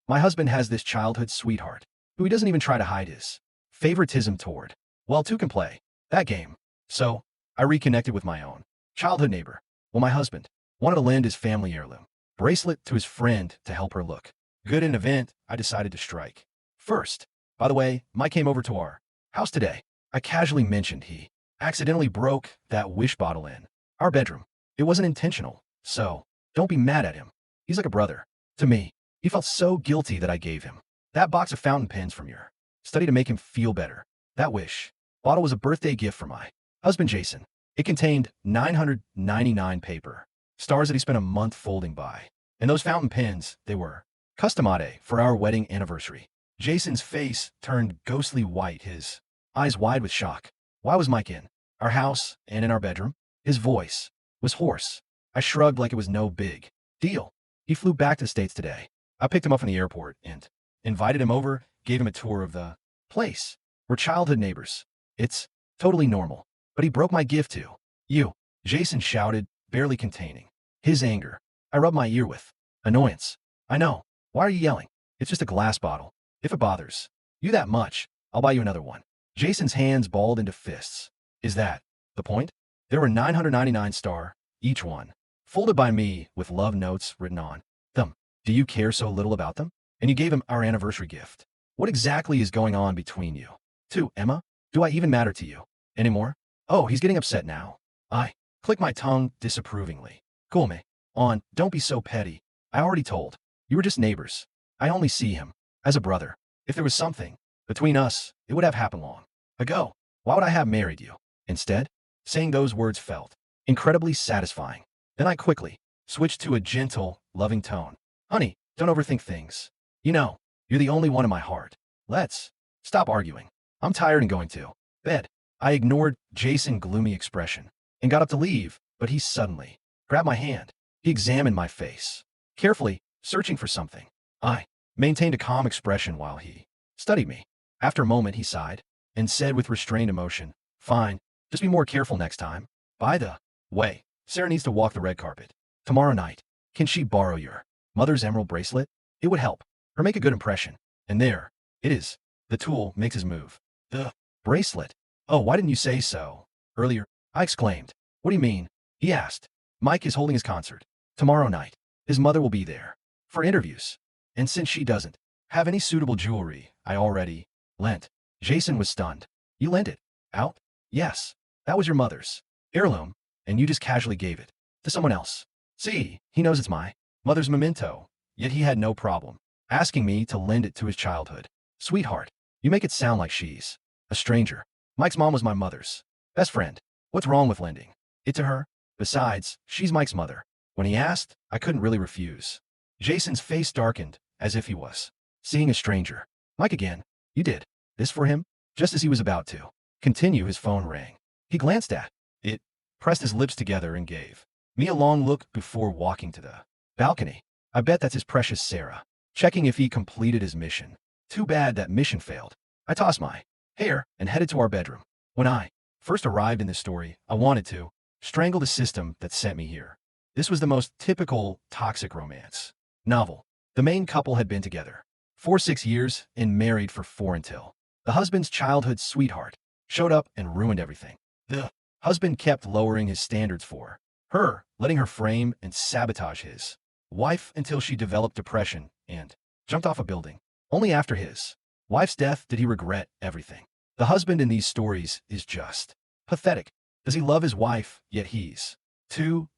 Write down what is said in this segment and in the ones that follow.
My husband has this childhood sweetheart, who he doesn't even try to hide his favoritism toward. Well, two can play that game. So, I reconnected with my own childhood neighbor. Well, my husband wanted to lend his family heirloom bracelet to his friend to help her look good in an event I decided to strike. First, by the way, Mike came over to our house today. I casually mentioned he accidentally broke that wish bottle in our bedroom. It wasn't intentional, so don't be mad at him. He's like a brother to me. He felt so guilty that I gave him that box of fountain pens from your study to make him feel better. That wish bottle was a birthday gift for my husband, Jason. It contained 999 paper stars that he spent a month folding by. And those fountain pens, they were custom-made for our wedding anniversary. Jason's face turned ghostly white, his eyes wide with shock. Why was Mike in our house and in our bedroom? His voice was hoarse. I shrugged like it was no big deal. He flew back to the States today. I picked him up from the airport and invited him over, gave him a tour of the place. We're childhood neighbors. It's totally normal. But he broke my gift too. You, Jason shouted, barely containing his anger. I rubbed my ear with annoyance. I know. Why are you yelling? It's just a glass bottle. If it bothers you that much, I'll buy you another one. Jason's hands balled into fists. Is that the point? There were 999 star, each one, folded by me with love notes written on them. Do you care so little about them? And you gave him our anniversary gift. What exactly is going on between you two, Emma? Do I even matter to you anymore? Oh, he's getting upset now. I click my tongue disapprovingly. Cool me. On, don't be so petty. I already told. You were just neighbors. I only see him as a brother. If there was something between us, it would have happened long ago. Why would I have married you? Instead, saying those words felt incredibly satisfying. Then I quickly switched to a gentle, loving tone. Honey, don't overthink things. You know, you're the only one in my heart. Let's stop arguing. I'm tired and going to bed. I ignored Jason's gloomy expression and got up to leave, but he suddenly grabbed my hand. He examined my face, carefully searching for something. I maintained a calm expression while he studied me. After a moment, he sighed and said with restrained emotion, Fine, just be more careful next time. By the way, Sarah needs to walk the red carpet tomorrow night. Can she borrow your mother's emerald bracelet? It would help her make a good impression. And there it is. The tool makes his move. The bracelet. Oh, why didn't you say so earlier? I exclaimed. What do you mean? He asked. Mike is holding his concert tomorrow night. His mother will be there for interviews. And since she doesn't have any suitable jewelry, I already lent. Jason was stunned. You lent it out? Yes. That was your mother's heirloom, and you just casually gave it to someone else. See, he knows it's my mother's memento, yet he had no problem asking me to lend it to his childhood sweetheart. You make it sound like she's a stranger. Mike's mom was my mother's best friend. What's wrong with lending it to her? Besides, she's Mike's mother. When he asked, I couldn't really refuse. Jason's face darkened, as if he was seeing a stranger. Mike again. You did this for him? Just as he was about to continue, his phone rang. He glanced at it, pressed his lips together, and gave me a long look before walking to the balcony. I bet that's his precious Sarah, checking if he completed his mission. Too bad that mission failed. I tossed my hair and headed to our bedroom. When I first arrived in this story, I wanted to strangle the system that sent me here. This was the most typical toxic romance novel. The main couple had been together for 6 years and married for 4 until the husband's childhood sweetheart showed up and ruined everything. The husband kept lowering his standards for her, letting her frame and sabotage his wife until she developed depression and jumped off a building. Only after his wife's death did he regret everything. The husband in these stories is just pathetic. Does he love his wife, yet he's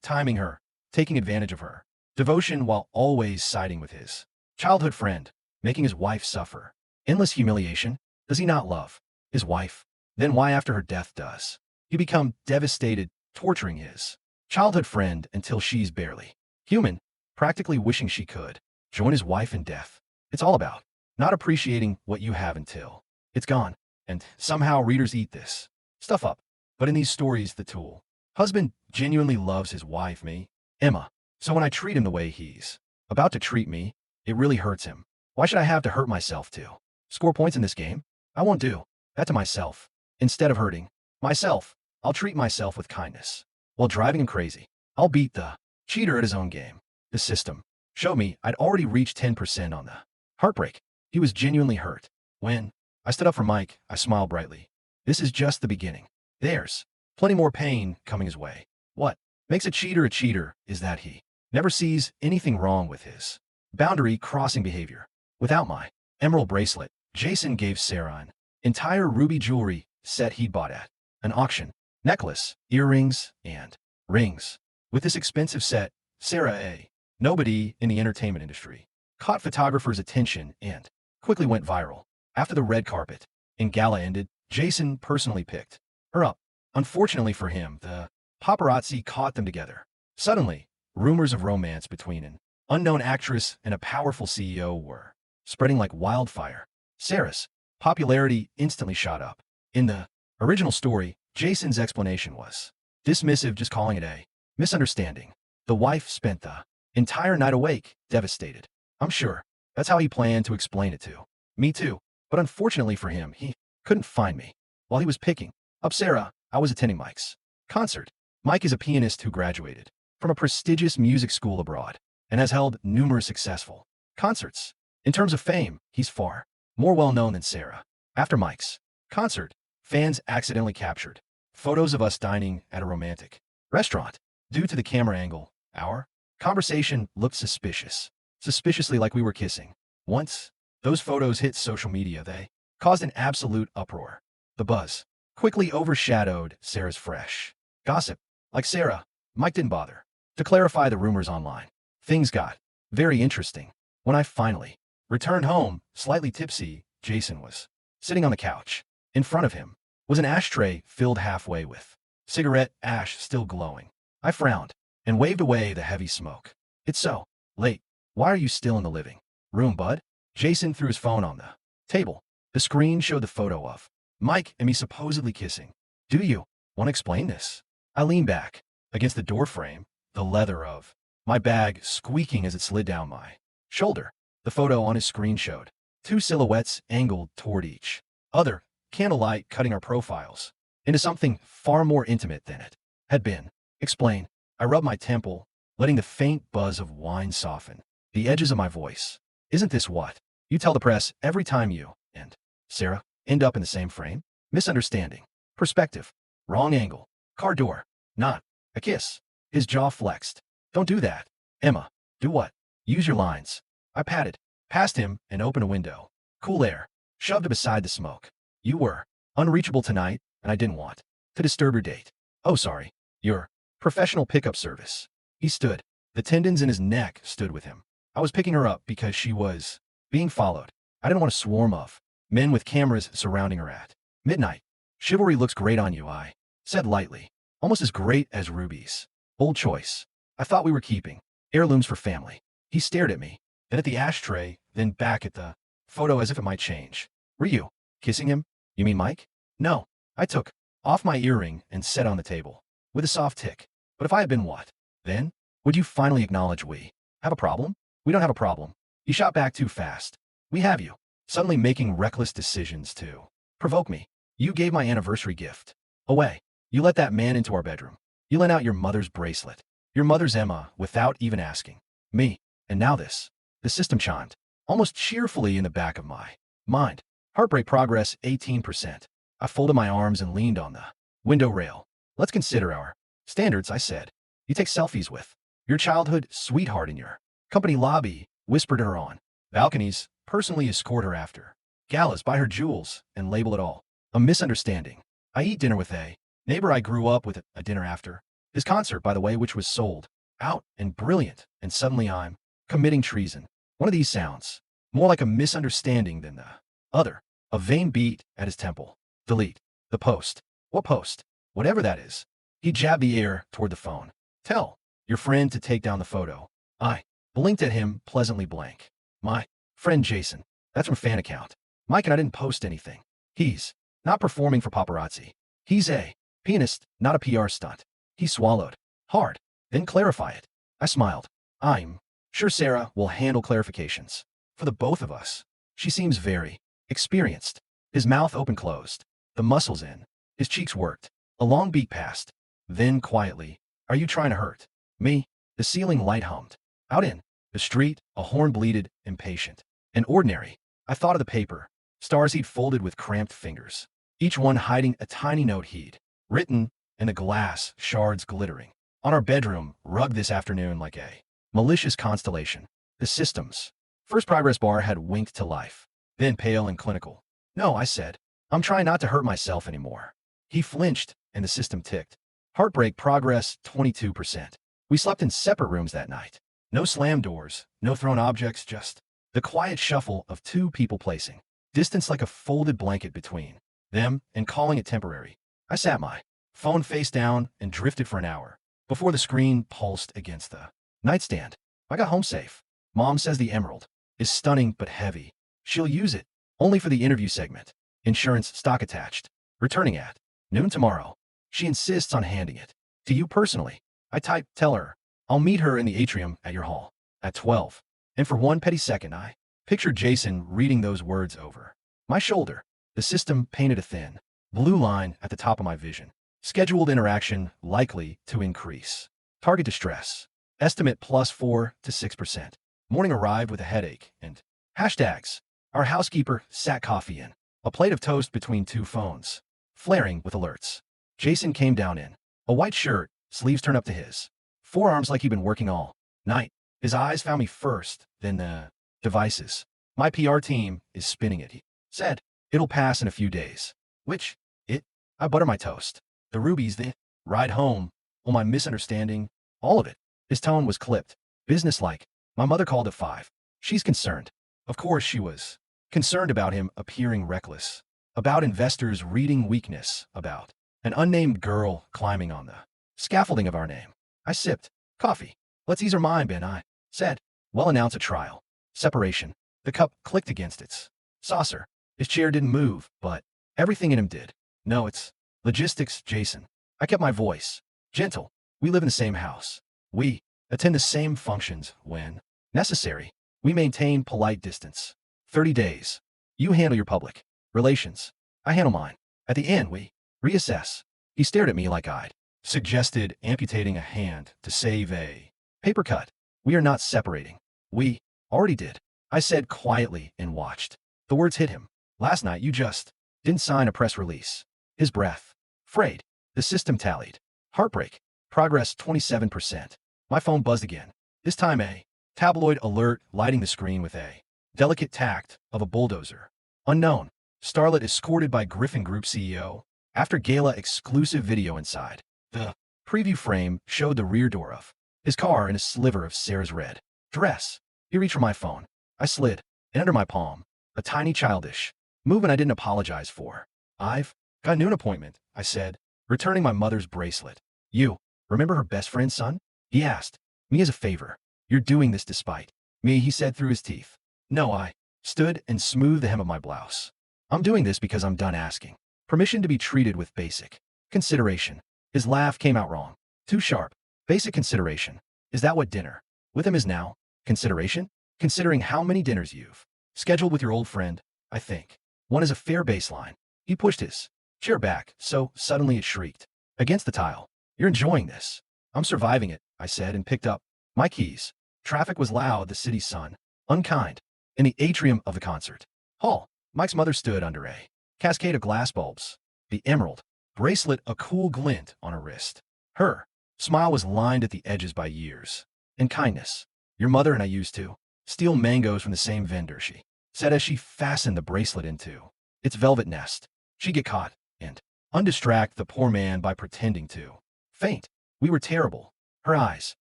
timing her, taking advantage of her devotion while always siding with his childhood friend, making his wife suffer endless humiliation? Does he not love his wife? Then why after her death does he become devastated, torturing his childhood friend until she's barely human, practically wishing she could join his wife in death? It's all about not appreciating what you have until it's gone. And somehow readers eat this stuff up. But in these stories, the tool husband genuinely loves his wife, me, Emma. So when I treat him the way he's about to treat me, it really hurts him. Why should I have to hurt myself to score points in this game? I won't do that to myself. Instead of hurting myself, I'll treat myself with kindness. While driving him crazy, I'll beat the cheater at his own game. The system showed me I'd already reached 10% on the Heartbreak. He was genuinely hurt. When I stood up for Mike, I smiled brightly. This is just the beginning. There's plenty more pain coming his way. What makes a cheater is that he never sees anything wrong with his boundary-crossing behavior. Without my emerald bracelet, Jason gave Sarah an entire ruby jewelry set he'd bought at an auction. Necklace, earrings, and rings. With this expensive set, Sarah, a nobody in the entertainment industry, caught photographers' attention and quickly went viral. After the red carpet and gala ended, Jason personally picked her up. Unfortunately for him, the paparazzi caught them together. Suddenly, rumors of romance between an unknown actress and a powerful CEO were spreading like wildfire. Sarah's popularity instantly shot up. In the original story, Jason's explanation was dismissive, just calling it a misunderstanding. The wife spent the entire night awake, devastated. I'm sure that's how he planned to explain it to me too. But unfortunately for him, he couldn't find me. While he was picking up Sarah, I was attending Mike's concert. Mike is a pianist who graduated from a prestigious music school abroad and has held numerous successful concerts. In terms of fame, he's far more well-known than Sarah. After Mike's concert, fans accidentally captured photos of us dining at a romantic restaurant. Due to the camera angle, our conversation looked suspiciously like we were kissing. Once those photos hit social media, they caused an absolute uproar. The buzz quickly overshadowed Sarah's fresh gossip. Like Sarah, Mike didn't bother to clarify the rumors online. Things got very interesting. When I finally returned home, slightly tipsy, Jason was sitting on the couch. In front of him was an ashtray filled halfway with cigarette ash still glowing. I frowned and waved away the heavy smoke. It's so late. Why are you still in the living room, bud? Jason threw his phone on the table. The screen showed the photo of Mike and me supposedly kissing. Do you want to explain this? I leaned back against the door frame, the leather of my bag squeaking as it slid down my shoulder. The photo on his screen showed two silhouettes angled toward each other, candlelight cutting our profiles into something far more intimate than it had been. Explain. I rubbed my temple, letting the faint buzz of wine soften the edges of my voice. Isn't this what you tell the press every time you and Sarah end up in the same frame? Misunderstanding. Perspective. Wrong angle. Car door. Not a kiss. His jaw flexed. Don't do that. Emma. Do what? Use your lines. I padded past him and opened a window. Cool air shoved beside the smoke. You were unreachable tonight, and I didn't want to disturb your date. Oh, sorry. Your professional pickup service. He stood. The tendons in his neck stood with him. I was picking her up because she was being followed. I didn't want a swarm of men with cameras surrounding her at midnight. Chivalry looks great on you, I said lightly. Almost as great as rubies. Bold choice. I thought we were keeping heirlooms for family. He stared at me, then at the ashtray, then back at the photo as if it might change. Were you kissing him? You mean Mike? No. I took off my earring and set on the table with a soft tick. But if I had been what? Then? Would you finally acknowledge we have a problem? We don't have a problem. He shot back too fast. We have you. Suddenly making reckless decisions to provoke me. You gave my anniversary gift away. You let that man into our bedroom. You lent out your mother's bracelet. Your mother's Emma without even asking me. And now this. The system chimed, almost cheerfully in the back of my mind. Heartbreak progress 18%. I folded my arms and leaned on the window rail. Let's consider our standards, I said. You take selfies with your childhood sweetheart in your company lobby, whispered her on balconies, personally escort her after galas, buy her jewels, and label it all a misunderstanding. I eat dinner with a neighbor I grew up with at a dinner after his concert, by the way, which was sold out and brilliant, and suddenly I'm committing treason. One of these sounds more like a misunderstanding than the other. A vain beat at his temple. Delete the post. What post? Whatever that is. He jabbed the air toward the phone. Tell your friend to take down the photo. I blinked at him, pleasantly blank. My friend Jason. That's from fan account. Mike and I didn't post anything. He's not performing for paparazzi. He's a pianist, not a PR stunt. He swallowed hard, then clarify it. I smiled. I'm sure Sarah will handle clarifications for the both of us. She seems very experienced. His mouth open-closed. The muscles in his cheeks worked. A long beat passed. Then quietly, are you trying to hurt me? The ceiling light hummed. Out in the street, a horn bleated, impatient. and ordinary. I thought of the paper, stars he'd folded with cramped fingers, each one hiding a tiny note he'd written, and the glass shards glittering on our bedroom rug this afternoon like a malicious constellation. The system's first progress bar had winked to life, then pale and clinical. No, I said. I'm trying not to hurt myself anymore. He flinched, and the system ticked. Heartbreak progress 22%. We slept in separate rooms that night. No slammed doors, no thrown objects, just the quiet shuffle of two people placing distance like a folded blanket between them and calling it temporary. I sat my phone face down and drifted for an hour before the screen pulsed against the nightstand. I got home safe. Mom says the emerald is stunning but heavy. She'll use it only for the interview segment. Insurance stock attached. Returning at noon tomorrow. She insists on handing it to you personally. I type, tell her, I'll meet her in the atrium at your hall at 12. And for one petty second, I pictured Jason reading those words over my shoulder. The system painted a thin blue line at the top of my vision. Scheduled interaction likely to increase. Target distress. Estimate +4 to 6%. Morning arrived with a headache and hashtags. Our housekeeper sat coffee in a plate of toast between two phones, flaring with alerts. Jason came down in a white shirt, sleeves turned up to his forearms like he'd been working all night. His eyes found me first, then the devices. My PR team is spinning it, he said. It'll pass in a few days. Which? It? I butter my toast. The rubies, the ride home, all my misunderstanding, all of it. His tone was clipped, businesslike. My mother called at 5. She's concerned. Of course she was. Concerned about him appearing reckless. About investors reading weakness. About an unnamed girl climbing on the scaffolding of our name. I sipped coffee. Let's ease her mind, Ben, I said. Well, announce a trial. Separation. The cup clicked against its saucer. His chair didn't move, but everything in him did. No, it's logistics, Jason. I kept my voice gentle. We live in the same house. We attend the same functions when necessary. We maintain polite distance. 30 days. You handle your public relations. I handle mine. At the end, we reassess. He stared at me like I'd suggested amputating a hand to save a paper cut. We are not separating. We already did. I said quietly and watched. The words hit him. Last night you just didn't sign a press release. His breath frayed. The system tallied. Heartbreak. Progress 27%. My phone buzzed again. This time a tabloid alert lighting the screen with a delicate tact of a bulldozer. Unknown. Starlet escorted by Griffin Group CEO. After gala exclusive video inside. The preview frame showed the rear door of his car and a sliver of Sarah's red dress. He reached for my phone. I slid it under my palm. A tiny childish movement I didn't apologize for. I've got a noon appointment, I said, returning my mother's bracelet. You remember her best friend's son? He asked. Me as a favor. You're doing this despite me, he said through his teeth. No, I stood and smoothed the hem of my blouse. I'm doing this because I'm done asking permission to be treated with basic consideration. His laugh came out wrong. Too sharp. Basic consideration. Is that what dinner with him is now? Consideration? Considering how many dinners you've scheduled with your old friend, I think. One is a fair baseline. He pushed his chair back, so suddenly it shrieked against the tile. You're enjoying this. I'm surviving it, I said and picked up my keys. Traffic was loud, the city's sun, unkind. In the atrium of the concert hall, Mike's mother stood under a cascade of glass bulbs. The emerald bracelet a cool glint on her wrist. Her smile was lined at the edges by years and kindness. Your mother and I used to steal mangoes from the same vendor, she said as she fastened the bracelet into its velvet nest. She'd get caught and undistract the poor man by pretending to faint. We were terrible. Her eyes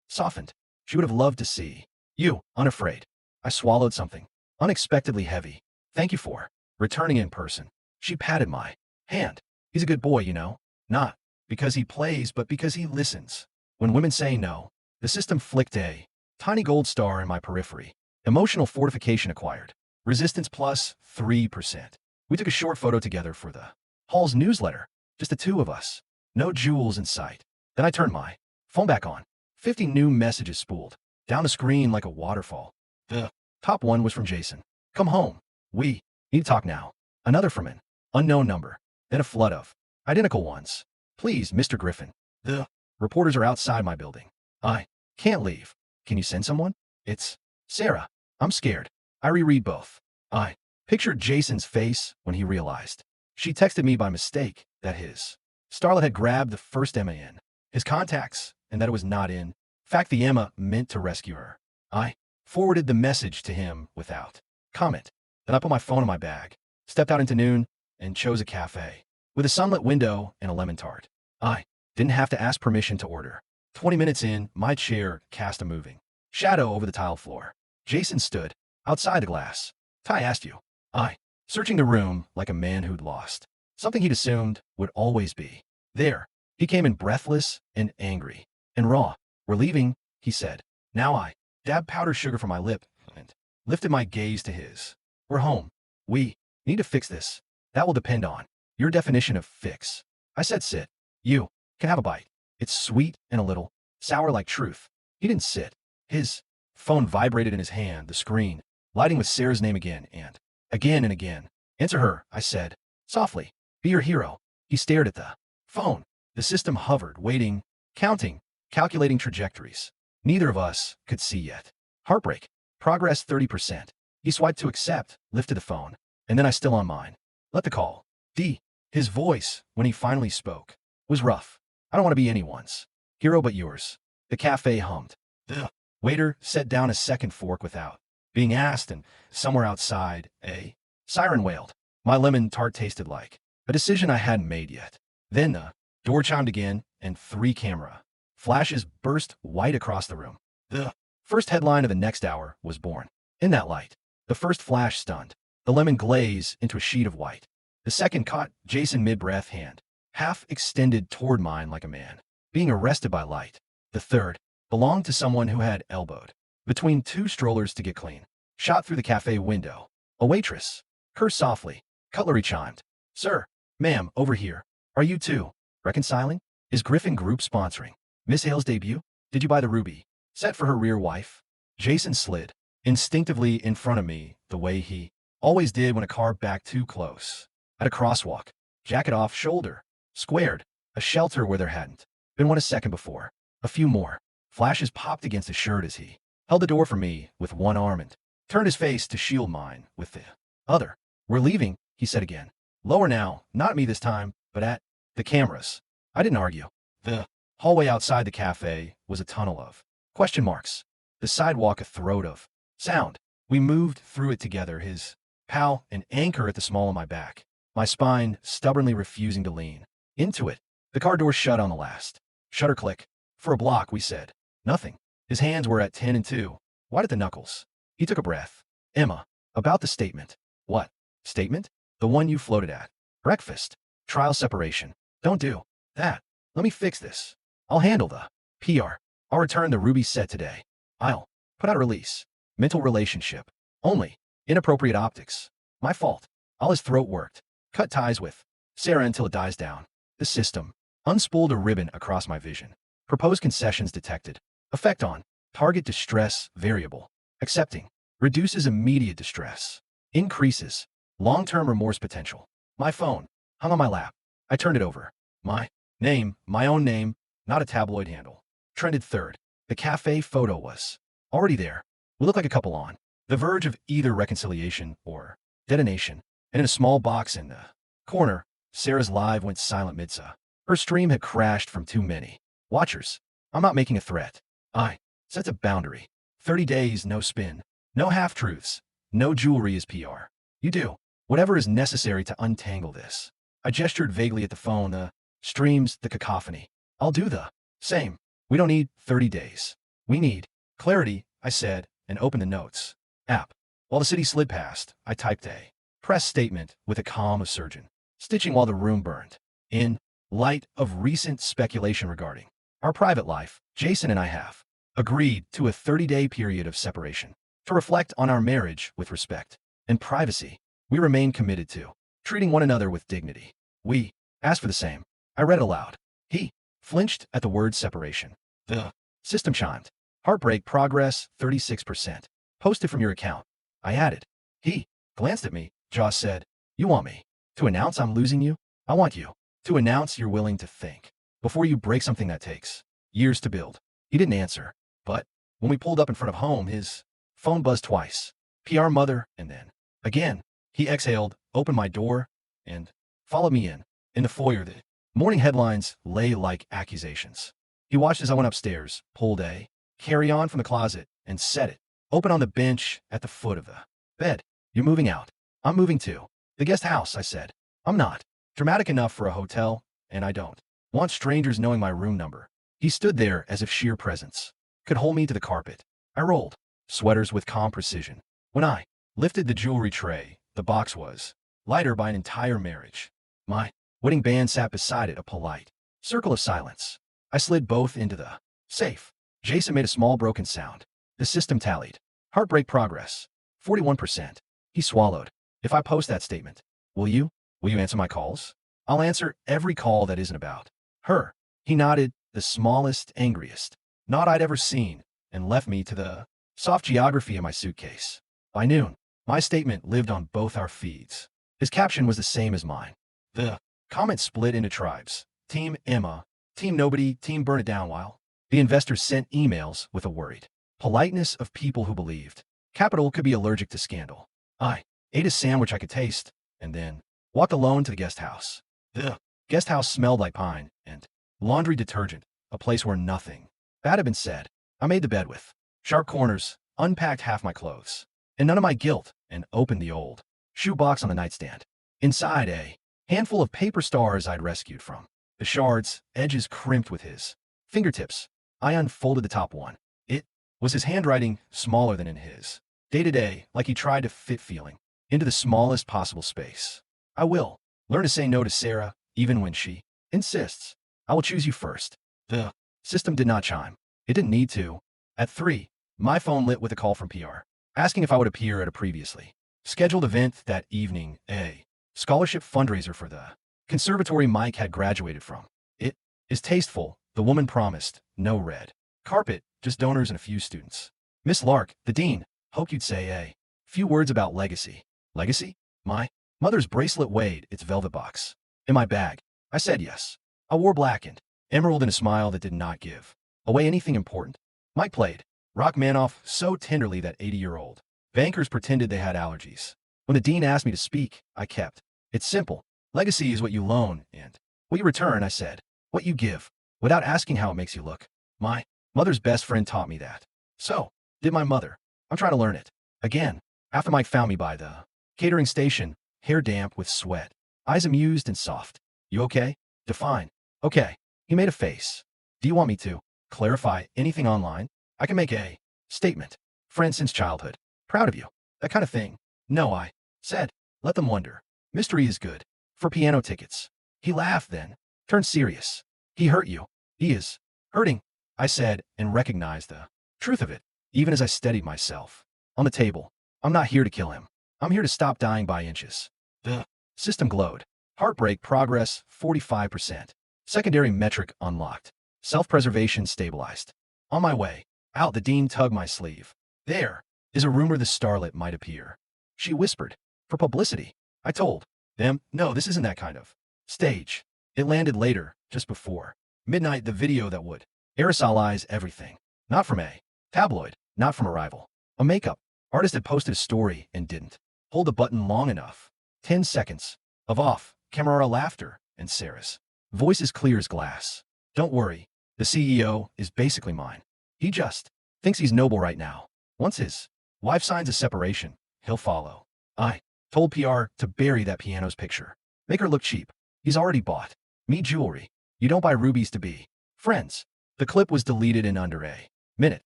softened. She would have loved to see you unafraid. I swallowed something unexpectedly heavy. Thank you for returning in person. She patted my hand. He's a good boy, you know. Not because he plays, but because he listens. When women say no, the system flicked a tiny gold star in my periphery. Emotional fortification acquired. Resistance +3%. We took a short photo together for the hall's newsletter. Just the two of us. No jewels in sight. Then I turned my phone back on. 50 new messages spooled down the screen like a waterfall. The top one was from Jason. Come home. We need to talk now. Another from an unknown number. Then a flood of identical ones. Please, Mr. Griffin. The reporters are outside my building. I can't leave. Can you send someone? It's Sarah. I'm scared. I reread both. I pictured Jason's face when he realized. She texted me by mistake that his starlet had grabbed the first Emma in his contacts and that it was not in fact the Emma meant to rescue her. I forwarded the message to him without comment. Then I put my phone in my bag, stepped out into noon, and chose a cafe with a sunlit window and a lemon tart. I didn't have to ask permission to order. 20 minutes in, my chair cast a moving shadow over the tile floor. Jason stood outside the glass. Ty asked you. I, searching the room like a man who'd lost something he'd assumed would always be there. He came in breathless and angry and raw. We're leaving, he said. Now I dabbed powdered sugar from my lip and lifted my gaze to his. We're home. We need to fix this. That will depend on your definition of fix. I said sit. You can have a bite. It's sweet and a little sour like truth. He didn't sit. His phone vibrated in his hand, the screen lighting with Sarah's name again and again and again. Answer her, I said, softly. Be your hero. He stared at the phone. The system hovered, waiting, counting, calculating trajectories. Neither of us could see yet. Heartbreak. Progress 30%. He swiped to accept, lifted the phone, and then I still on mine. Let the call. D. His voice, when he finally spoke, was rough. I don't want to be anyone's hero but yours. The cafe hummed. The waiter set down a second fork without being asked, and somewhere outside, a siren wailed. My lemon tart tasted like a decision I hadn't made yet. Then the door chimed again, and 3 camera flashes burst white across the room. The first headline of the next hour was born. In that light, the first flash stunned the lemon glaze into a sheet of white. The second caught Jason mid-breath, hand half extended toward mine like a man being arrested by light. The third belonged to someone who had elbowed between 2 strollers to get clean. Shot through the cafe window. A waitress cursed softly. Cutlery chimed. Sir, ma'am, over here. Are you two reconciling? Is Griffin Group sponsoring Miss Hale's debut? Did you buy the ruby set for her rear wife? Jason slid instinctively in front of me the way he always did when a car backed too close. At a crosswalk, jacket off, shoulder squared, a shelter where there hadn't been one a second before. A few more flashes popped against his shirt as he held the door for me with one arm and turned his face to shield mine with the other. We're leaving, he said again. Lower now, not me this time, but at the cameras. I didn't argue. The hallway outside the cafe was a tunnel of question marks. The sidewalk a throat of sound. We moved through it together, his pal an anchor at the small of my back, my spine stubbornly refusing to lean into it. The car door shut on the last shutter click. For a block, we said nothing. His hands were at 10 and 2. Wide at the knuckles. He took a breath. Emma, about the statement. What statement? The one you floated at breakfast. Trial separation. Don't do that. Let me fix this. I'll handle the PR. I'll return the ruby set today. I'll put out a release. Mental relationship. Only. Inappropriate optics. My fault. All his throat worked. Cut ties with Sarah until it dies down. The system unspooled a ribbon across my vision. Proposed concessions detected. Effect on target distress variable. Accepting. Reduces immediate distress. Increases long-term remorse potential. My phone hung on my lap. I turned it over. My name, my own name, not a tabloid handle. Trended third. The cafe photo was already there. We looked like a couple on the verge of either reconciliation or detonation. And in a small box in the corner, Sarah's live went silent midsa. Her stream had crashed from too many watchers. I'm not making a threat. I sets a boundary. 30 days, no spin, no half-truths, no jewelry is PR. You do whatever is necessary to untangle this. I gestured vaguely at the phone, the streams, the cacophony. I'll do the same. We don't need 30 days. We need clarity, I said, and opened the notes app. While the city slid past, I typed a press statement with a calm of surgeon, stitching while the room burned. In light of recent speculation regarding our private life, Jason and I have agreed to a 30-day period of separation to reflect on our marriage with respect and privacy. We remain committed to treating one another with dignity. We asked for the same. I read aloud. He flinched at the word separation. The system chimed. Heartbreak progress 36%. Posted from your account. I added. He glanced at me. Jaw said, you want me to announce I'm losing you? I want you to announce you're willing to think before you break something that takes years to build. He didn't answer, but when we pulled up in front of home, his phone buzzed twice. PR mother, and then, again, he exhaled, opened my door, and followed me in. In the foyer, the morning headlines lay like accusations. He watched as I went upstairs, pulled a carry-on from the closet, and set it open on the bench at the foot of the bed. You're moving out. I'm moving too. The guest house, I said. I'm not dramatic enough for a hotel, and I don't want strangers knowing my room number. He stood there as if sheer presence could hold me to the carpet. I rolled sweaters with calm precision. When I lifted the jewelry tray, the box was lighter by an entire marriage. My wedding band sat beside it, a polite circle of silence. I slid both into the safe. Jason made a small broken sound. The system tallied. Heartbreak progress. 41%. He swallowed. If I post that statement, will you? Will you answer my calls? I'll answer every call that isn't about her. He nodded, the smallest, angriest nod I'd ever seen, and left me to the soft geography of my suitcase. By noon, my statement lived on both our feeds. His caption was the same as mine. The comments split into tribes. Team Emma, Team Nobody, Team Burn It Down, while the investors sent emails with a worried politeness of people who believed capital could be allergic to scandal. I ate a sandwich I could taste, and then walked alone to the guest house. The guest house smelled like pine and laundry detergent, a place where nothing bad had been said. I made the bed with sharp corners, unpacked half my clothes, and none of my guilt, and opened the old shoe box on the nightstand. Inside, a handful of paper stars I'd rescued from the shards, edges crimped with his fingertips. I unfolded the top one. It was his handwriting, smaller than in his day-to-day, like he tried to fit feeling into the smallest possible space. I will learn to say no to Sarah, even when she insists. I will choose you first. The system did not chime. It didn't need to. At 3, my phone lit with a call from PR, asking if I would appear at a previously scheduled event that evening, a scholarship fundraiser for the conservatory Mike had graduated from. It is tasteful, the woman promised. No red carpet, just donors and a few students. Miss Lark, the dean, hoped you'd say a few words about legacy. Legacy? My mother's bracelet weighed its velvet box in my bag. I said yes. I wore black and emerald in a smile that did not give away anything important. Mike played Rachmaninoff so tenderly that 80-year-old bankers pretended they had allergies. When the dean asked me to speak, I kept it simple. Legacy is what you loan and what you return, I said. What you give, without asking how it makes you look. My mother's best friend taught me that. So did my mother. I'm trying to learn it. Again, after Mike found me by the catering station, hair damp with sweat, eyes amused and soft. You okay? Define. Okay. He made a face. Do you want me to clarify anything online? I can make a statement. Friend since childhood. Proud of you. That kind of thing. No, I said. Let them wonder. Mystery is good. For piano tickets. He laughed then, turned serious. He hurt you. He is hurting, I said, and recognized the truth of it, even as I steadied myself. On the table. I'm not here to kill him. I'm here to stop dying by inches. The system glowed. Heartbreak progress 45%. Secondary metric unlocked. Self-preservation stabilized. On my way out, the dean tugged my sleeve. There is a rumor the starlet might appear. She whispered. For publicity. I told them, no, this isn't that kind of stage. It landed later, just before midnight, the video that would aerosolize everything. Not from a tabloid, not from a rival. A makeup artist had posted a story and didn't hold the button long enough. 10 seconds of off-camera laughter, and Sarah's voice is clear as glass. Don't worry, the CEO is basically mine. He just thinks he's noble right now. Once his wife signs a separation, he'll follow. I told PR to bury that piano's picture. Make her look cheap. He's already bought me jewelry. You don't buy rubies to be friends. The clip was deleted in under a minute.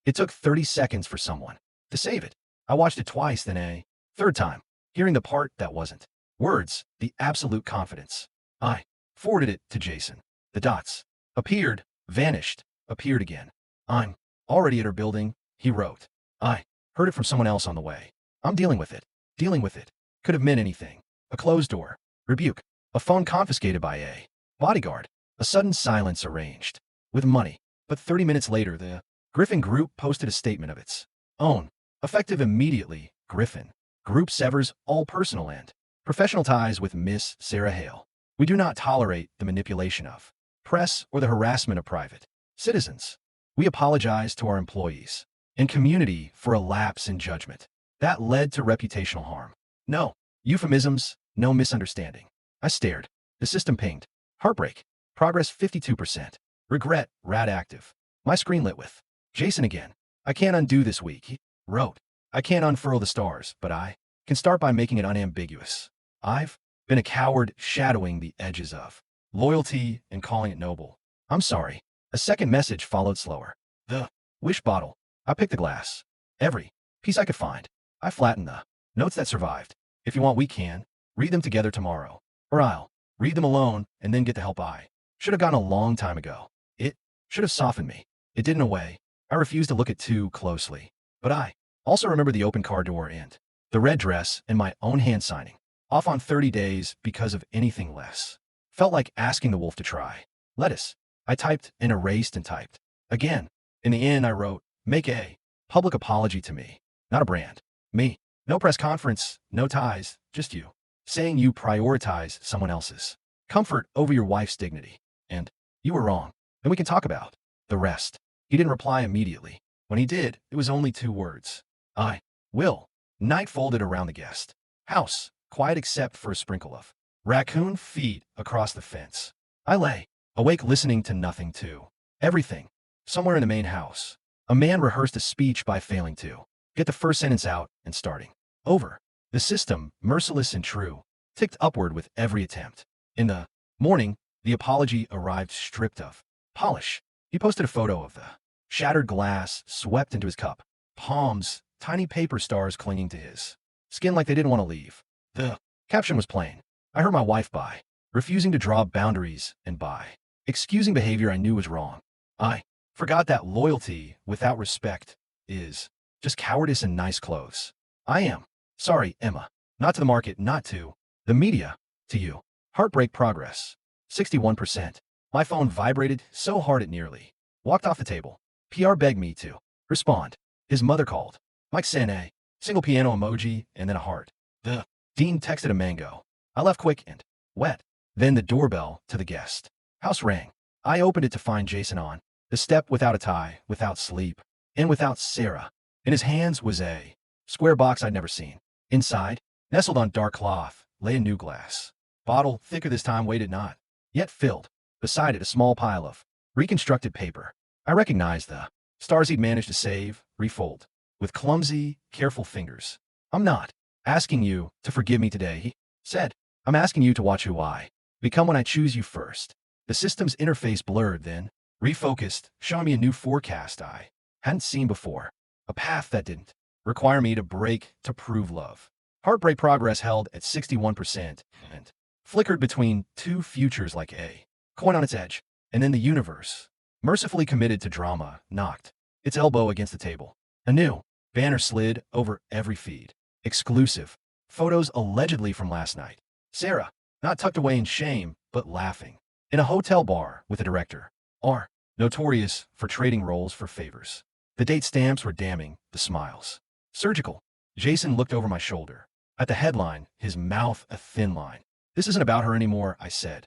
It took 30 seconds for someone to save it. I watched it twice, then a third time, hearing the part that wasn't words, the absolute confidence. I forwarded it to Jason. The dots appeared, vanished, appeared again. I'm already at her building, he wrote. I heard it from someone else on the way. I'm dealing with it. Dealing with it. Could have meant anything. A closed door. Rebuke. A phone confiscated by a bodyguard. A sudden silence arranged with money. But 30 minutes later, the Griffin Group posted a statement of its own. Effective immediately, Griffin Group severs all personal and professional ties with Miss Sarah Hale. We do not tolerate the manipulation of press or the harassment of private citizens. We apologize to our employees and community for a lapse in judgment. That led to reputational harm. No euphemisms, no misunderstanding. I stared. The system pinged. Heartbreak. Progress 52%. Regret, rad active. My screen lit with Jason again. I can't undo this week, he wrote. I can't unfurl the stars, but I can start by making it unambiguous. I've been a coward shadowing the edges of loyalty and calling it noble. I'm sorry. A second message followed slower. The wish bottle. I picked the glass. Every piece I could find. I flattened the notes that survived. If you want, we can read them together tomorrow. Or I'll read them alone and then get the help I should have gotten a long time ago. It should have softened me. It did in a way. I refused to look at too closely. But I also remember the open car door and the red dress and my own hand signing. Off on 30 days because of anything less. Felt like asking the wolf to try. Lettuce. I typed and erased and typed. Again. In the end, I wrote, make a public apology to me. Not a brand. Me. No press conference, no ties, just you. Saying you prioritize someone else's comfort over your wife's dignity. And you were wrong. And we can talk about the rest. He didn't reply immediately. When he did, it was only 2 words. I will. Night folded around the guest house, quiet except for a sprinkle of raccoon feet across the fence. I lay awake listening to nothing too. Everything. Somewhere in the main house. A man rehearsed a speech by failing to get the first sentence out and starting over. The system, merciless and true, ticked upward with every attempt. In the morning, the apology arrived stripped of polish. He posted a photo of the shattered glass swept into his cup. Palms, tiny paper stars clinging to his skin like they didn't want to leave. The caption was plain. I heard my wife by refusing to draw boundaries and by excusing behavior I knew was wrong. I forgot that loyalty without respect is just cowardice and nice clothes. I am sorry, Emma. Not to the market, not to the media, to you. Heartbreak progress. 61%. My phone vibrated so hard it nearly walked off the table. PR begged me to respond. His mother called. Mike sent a single piano emoji and then a heart. The dean texted a mango. I left quick and wet. Then the doorbell to the guest house rang. I opened it to find Jason on the step without a tie, without sleep, and without Sarah. In his hands was a square box I'd never seen. Inside, nestled on dark cloth, lay a new glass bottle, thicker this time, weighted not yet filled. Beside it, a small pile of reconstructed paper. I recognized the stars he'd managed to save, refold, with clumsy, careful fingers. I'm not asking you to forgive me today, he said. I'm asking you to watch who I become when I choose you first. The system's interface blurred, then refocused, showing me a new forecast I hadn't seen before. A path that didn't require me to break to prove love. Heartbreak progress held at 61% and flickered between 2 futures like a coin on its edge. And then the universe, mercifully committed to drama, knocked its elbow against the table. A new banner slid over every feed. Exclusive photos allegedly from last night. Sarah, not tucked away in shame, but laughing. In a hotel bar with a director. Are notorious for trading roles for favors. The date stamps were damning, the smiles surgical. Jason looked over my shoulder. At the headline, his mouth a thin line. This isn't about her anymore, I said.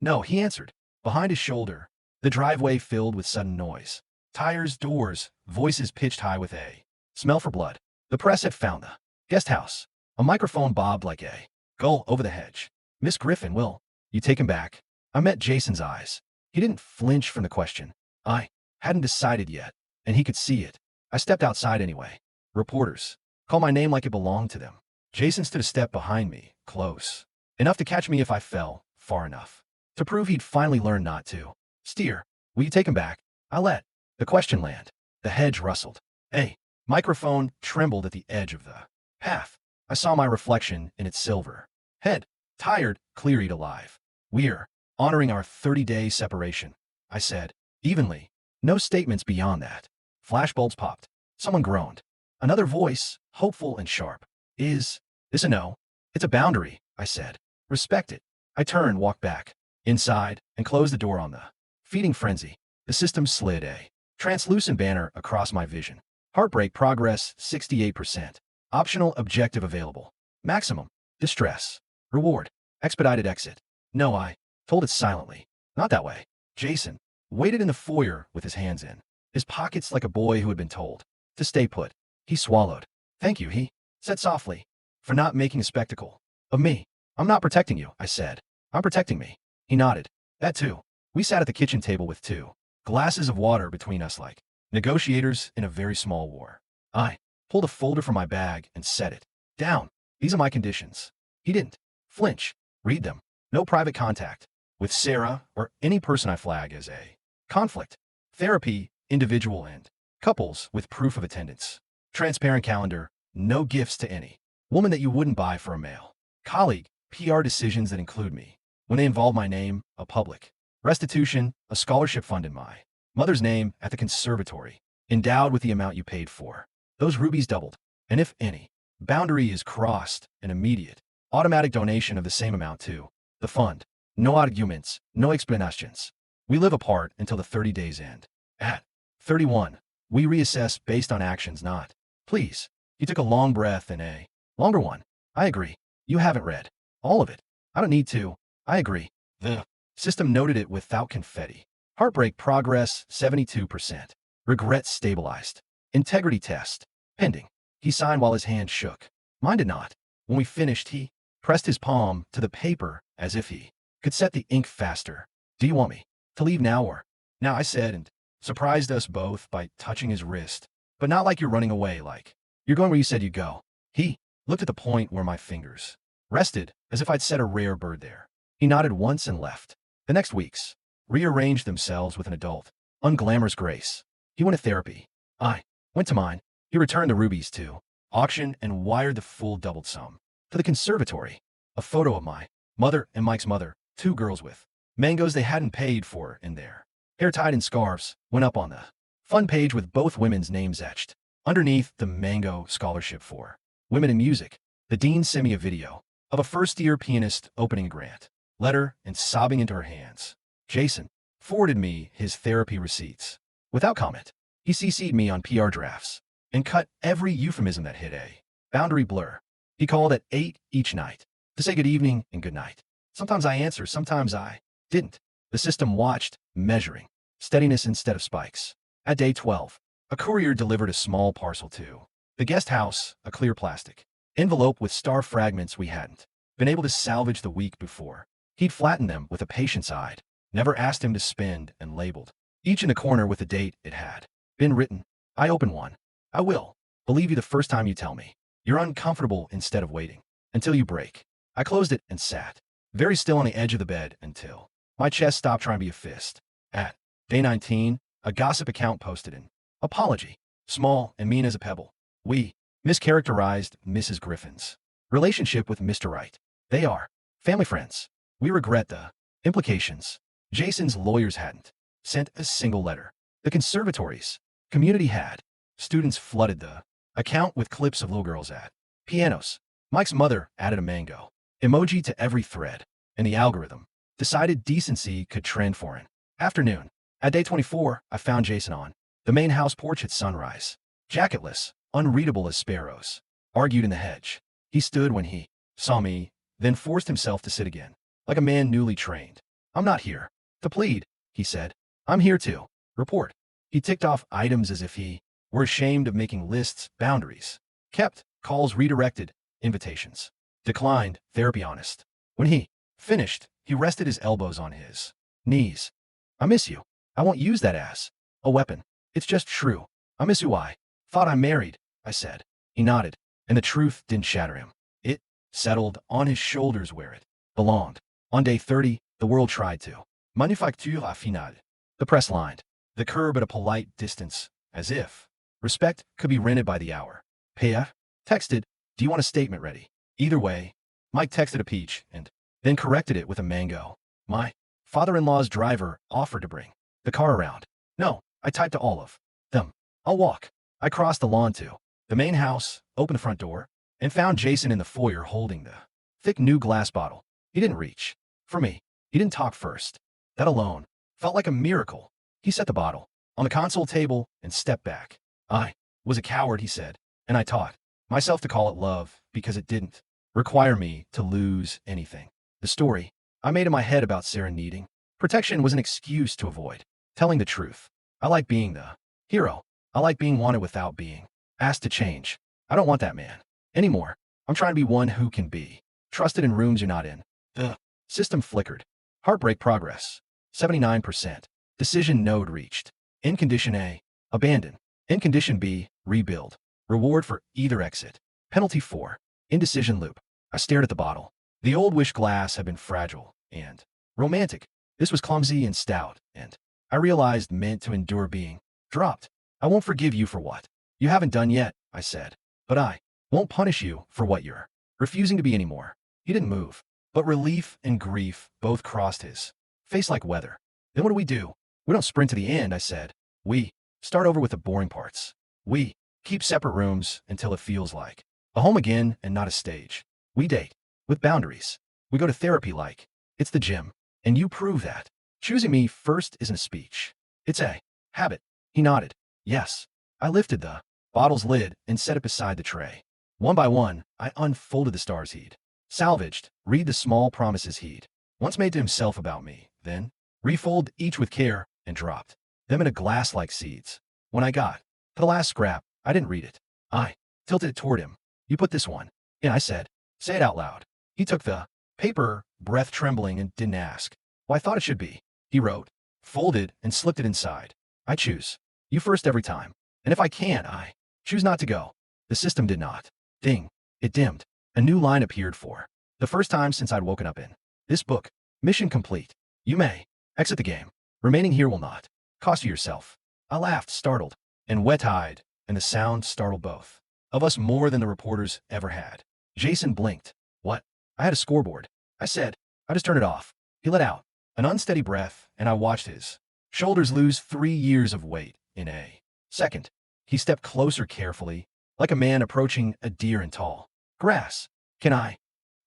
No, he answered. Behind his shoulder, the driveway filled with sudden noise. Tires, doors, voices pitched high with a smell for blood. The press had found the guest house. A microphone bobbed like a gull over the hedge. Miss Griffin, will you take him back? I met Jason's eyes. He didn't flinch from the question. I hadn't decided yet, and he could see it. I stepped outside anyway. Reporters called my name like it belonged to them. Jason stood a step behind me, close enough to catch me if I fell, far enough to prove he'd finally learned not to steer. Will you take him back? I let the question land. The hedge rustled. A microphone trembled at the edge of the path. I saw my reflection in its silver head, tired, clear-eyed, alive. We're honoring our 30-day separation, I said, evenly. No statements beyond that. Flashbulbs popped. Someone groaned. Another voice, hopeful and sharp. Is this a no? It's a boundary, I said. Respect it. I turned, walked back inside, and closed the door on the feeding frenzy. The system slid a translucent banner across my vision. Heartbreak progress 68%. Optional objective available. Maximum distress. Reward. Expedited exit. No, I told it silently. Not that way. Jason waited in the foyer with his hands in his pockets like a boy who had been told to stay put. He swallowed. Thank you, he said softly, for not making a spectacle of me. I'm not protecting you, I said. I'm protecting me. He nodded. That too. We sat at the kitchen table with 2 glasses of water between us like negotiators in a very small war. I pulled a folder from my bag and set it down. These are my conditions. He didn't flinch. Read them. No private contact with Sarah or any person I flag as a conflict. Therapy, individual and couples with proof of attendance. Transparent calendar. No gifts to any woman that you wouldn't buy for a male colleague. PR decisions that include me. When they involve my name, a public restitution, a scholarship fund in my mother's name at the conservatory, endowed with the amount you paid for. Those rubies doubled. And if any boundary is crossed, an immediate, automatic donation of the same amount to the fund. No arguments, no explanations. We live apart until the 30 days end. At 31, we reassess based on actions, not please. He took a long breath and a longer one. I agree. You haven't read all of it. I don't need to. I agree. The system noted it without confetti. Heartbreak progress, 72%. Regret stabilized. Integrity test, pending. He signed while his hand shook. Mine did not. When we finished, he pressed his palm to the paper as if he could set the ink faster. Do you want me to leave now or now? I said, and surprised us both by touching his wrist. But not like you're running away, like you're going where you said you'd go. He looked at the point where my fingers rested, as if I'd set a rare bird there. He nodded once and left. The next weeks rearranged themselves with an adult, unglamorous grace. He went to therapy. I went to mine. He returned the rubies to auction and wired the full doubled sum to the conservatory. A photo of my mother and Mike's mother, 2 girls with mangoes they hadn't paid for in their hair tied in scarves, went up on the fun page with both women's names etched. Underneath the mango scholarship for women in music, the dean sent me a video of a first-year pianist opening a grant letter and sobbing into her hands. Jason forwarded me his therapy receipts. Without comment, he CC'd me on PR drafts and cut every euphemism that hit a boundary blur. He called at 8 each night to say good evening and good night. Sometimes I answered, sometimes I didn't. The system watched, measuring steadiness instead of spikes. At day 12, a courier delivered a small parcel to the guest house, a clear plastic envelope with star fragments we hadn't been able to salvage the week before. He'd flattened them with a patient's eye, never asked him to spend, and labeled each in the corner with the date it had been written. I opened one. I will believe you the first time you tell me you're uncomfortable instead of waiting until you break. I closed it and sat very still on the edge of the bed until my chest stopped trying to be a fist. At day 19, a gossip account posted an apology, small and mean as a pebble. We mischaracterized Mrs. Griffin's relationship with Mr. Wright. They are family friends. We regret the implications. Jason's lawyers hadn't sent a single letter. The conservatory's community had. Students flooded the account with clips of little girls at pianos. Mike's mother added a mango emoji to every thread, and the algorithm decided decency could trend for an afternoon. At day 24, I found Jason on the main house porch at sunrise. Jacketless, unreadable as sparrows, argued in the hedge. He stood when he saw me, then forced himself to sit again, like a man newly trained. I'm not here to plead, he said. I'm here to report. He ticked off items as if he were ashamed of making lists, boundaries kept, calls redirected, invitations declined, therapy honest. When he finished, he rested his elbows on his knees. I miss you. I won't use that as a weapon. It's just true. I miss who I thought I married, I said. He nodded, and the truth didn't shatter him. It settled on his shoulders where it belonged. On day 30, the world tried to manufacture la finale. The press lined the curb at a polite distance, as if respect could be rented by the hour. PF texted, do you want a statement ready? Either way, Mike texted a peach and then corrected it with a mango. My father-in-law's driver offered to bring the car around. No, I typed to all of them. I'll walk. I crossed the lawn to the main house, opened the front door, and found Jason in the foyer holding the thick new glass bottle. He didn't reach for me. He didn't talk first. That alone felt like a miracle. He set the bottle on the console table and stepped back. I was a coward, he said, and I taught myself to call it love because it didn't require me to lose anything. The story I made in my head about Sarah needing protection was an excuse to avoid telling the truth. I like being the hero. I like being wanted without being asked to change. I don't want that man anymore. I'm trying to be one who can be trusted in rooms you're not in. The system flickered. Heartbreak progress. 79%. Decision node reached. In condition A, abandon. In condition B, rebuild. Reward for either exit. Penalty 4. Indecision loop. I stared at the bottle. The old wish glass had been fragile and romantic. This was clumsy and stout, and I realized meant to endure being dropped. I won't forgive you for what you haven't done yet, I said. But I won't punish you for what you're refusing to be anymore. He didn't move, but relief and grief both crossed his face like weather. Then what do? We don't sprint to the end, I said. We start over with the boring parts. We keep separate rooms until it feels like a home again and not a stage. We date with boundaries. We go to therapy like it's the gym, and you prove that. Choosing me first isn't a speech. It's a habit. He nodded. Yes. I lifted the bottle's lid and set it beside the tray. One by one, I unfolded the stars he'd salvaged, read the small promises he'd once made to himself about me, then refold each with care and dropped them in a glass like seeds. When I got to the last scrap, I didn't read it. I tilted it toward him. You put this one in, I said. Say it out loud. He took the paper, breath trembling, and didn't ask. Well, I thought it should be. He wrote, folded, and slipped it inside. I choose you first every time. And if I can, I choose not to go. The system did not. Ding. It dimmed. A new line appeared for the first time since I'd woken up in this book. Mission complete. You may exit the game. Remaining here will not cost you yourself. I laughed, startled and wet-eyed, and the sound startled both of us more than the reporters ever had. Jason blinked. What? I had a scoreboard. I said. I just turned it off. He let out an unsteady breath, and I watched his shoulders lose 3 years of weight in a second. He stepped closer carefully, like a man approaching a deer in tall grass. Can I?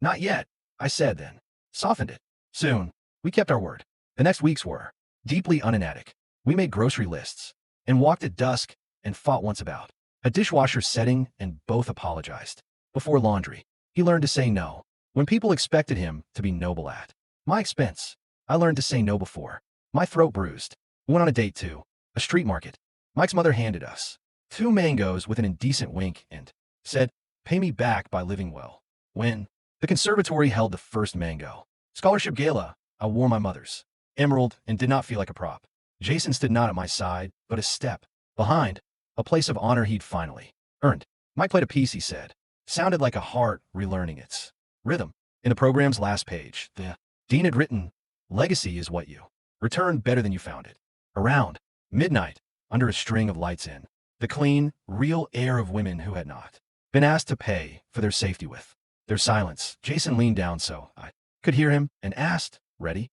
Not yet, I said then. Softened it. Soon. We kept our word. The next weeks were deeply unanatic. We made grocery lists and walked at dusk and fought once about a dishwasher setting and both apologized. Before laundry, he learned to say no when people expected him to be noble at my expense. I learned to say no before my throat bruised. We went on a date to a street market. Mike's mother handed us 2 mangoes with an indecent wink and said, pay me back by living well. When the conservatory held the first mango scholarship gala, I wore my mother's emerald and did not feel like a prop. Jason stood not at my side, but a step behind, a place of honor he'd finally earned. Mike played a piece, he said. Sounded like a heart relearning its rhythm. In the program's last page, the dean had written, legacy is what you return better than you found it. Around midnight, under a string of lights in the clean, real air of women who had not been asked to pay for their safety with their silence, Jason leaned down so I could hear him and asked, ready?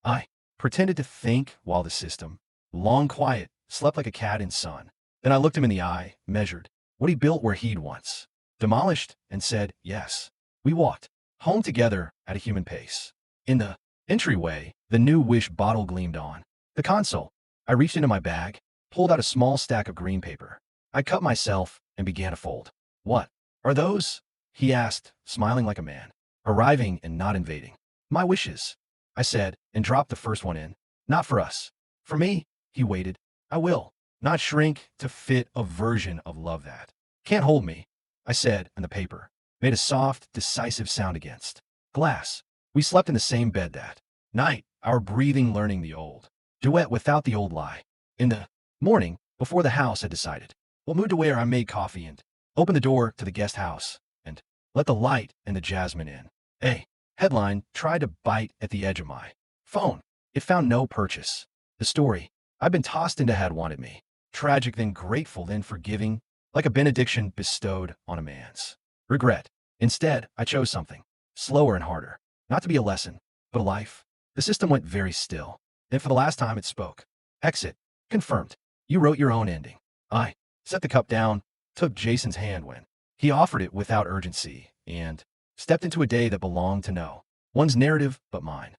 I pretended to think while the system, long quiet, slept like a cat in sun. Then I looked him in the eye, measured what he built where he'd once demolished, and said, yes. We walked home together at a human pace. In the entryway, the new Wish bottle gleamed on the console. I reached into my bag, pulled out a small stack of green paper. I cut myself and began to fold. What are those? He asked, smiling like a man, arriving and not invading. My wishes, I said, and dropped the first one in. Not for us. For me, he waited. I will not shrink to fit a version of love that can't hold me, I said, and the paper made a soft, decisive sound against glass. We slept in the same bed that night, our breathing learning the old duet without the old lie. In the morning, before the house had decided what mood to wear, I made coffee and opened the door to the guest house and let the light and the jasmine in. A headline tried to bite at the edge of my phone. It found no purchase. The story I'd been tossed into had wanted me. Tragic, then grateful, then forgiving, like a benediction bestowed on a man's regret. Instead, I chose something slower and harder. Not to be a lesson, but a life. The system went very still. Then for the last time it spoke. Exit. Confirmed. You wrote your own ending. I set the cup down, took Jason's hand when he offered it without urgency, and stepped into a day that belonged to no one's narrative but mine.